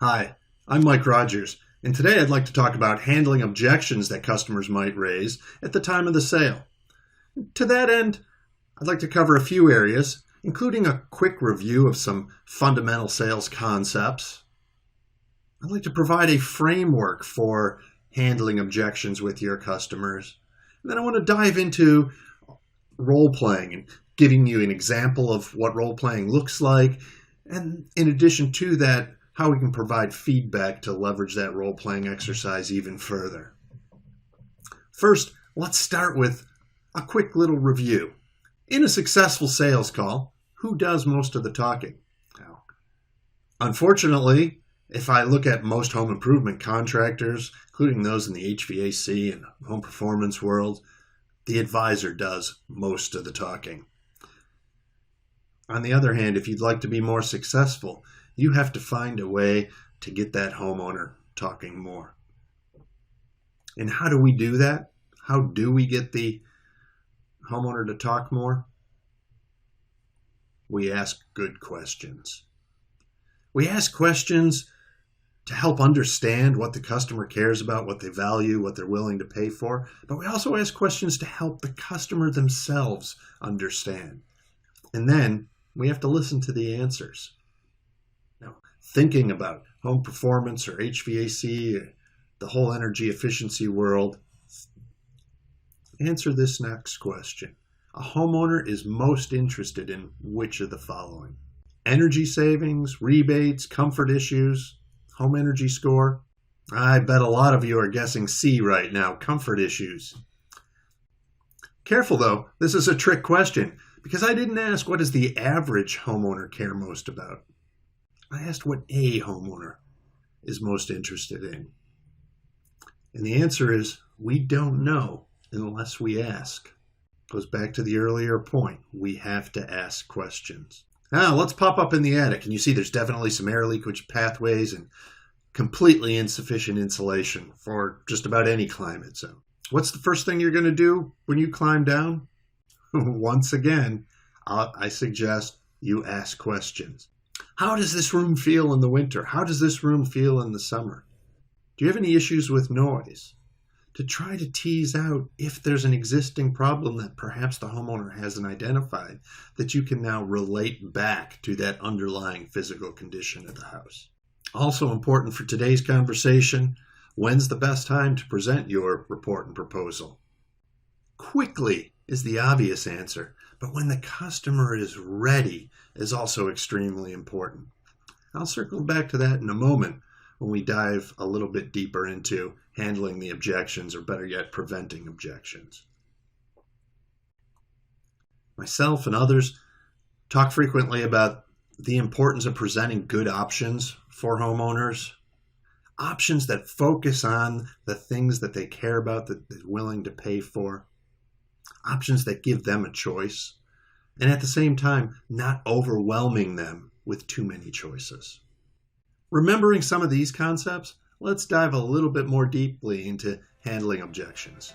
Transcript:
Hi, I'm Mike Rogers, and today I'd like to talk about handling objections that customers might raise at the time of the sale. To that end, I'd like to cover a few areas, including a quick review of some fundamental sales concepts. I'd like to provide a framework for handling objections with your customers. And then I want to dive into role-playing and giving you an example of what role-playing looks like, and in addition to that, how we can provide feedback to leverage that role-playing exercise even further. First, let's start with a quick little review. In a successful sales call, who does most of the talking? Now, unfortunately, if I look at most home improvement contractors, including those in the HVAC and home performance world, the advisor does most of the talking. On the other hand, if you'd like to be more successful, you have to find a way to get that homeowner talking more. And how do we do that? How do we get the homeowner to talk more? We ask good questions. We ask questions to help understand what the customer cares about, what they value, what they're willing to pay for. But we also ask questions to help the customer themselves understand. And then we have to listen to the answers. Now, thinking about home performance or HVAC, or the whole energy efficiency world, answer this next question. A homeowner is most interested in which of the following? Energy savings, rebates, comfort issues, home energy score? I bet a lot of you are guessing C right now, comfort issues. Careful though, this is a trick question because I didn't ask what does the average homeowner care most about. I asked what a homeowner is most interested in. And the answer is we don't know unless we ask. Goes back to the earlier point. We have to ask questions. Now let's pop up in the attic and you see there's definitely some air leakage pathways and completely insufficient insulation for just about any climate zone. What's the first thing you're going to do when you climb down? Once again, I suggest you ask questions. How does this room feel in the winter? How does this room feel in the summer? Do you have any issues with noise? To try to tease out if there's an existing problem that perhaps the homeowner hasn't identified that you can now relate back to that underlying physical condition of the house. Also important for today's conversation, when's the best time to present your report and proposal? Quickly is the obvious answer, but when the customer is ready is also extremely important. I'll circle back to that in a moment when we dive a little bit deeper into handling the objections, or better yet, preventing objections. Myself and others talk frequently about the importance of presenting good options for homeowners. Options that focus on the things that they care about, that they're willing to pay for. Options that give them a choice. And at the same time, not overwhelming them with too many choices. Remembering some of these concepts, let's dive a little bit more deeply into handling objections.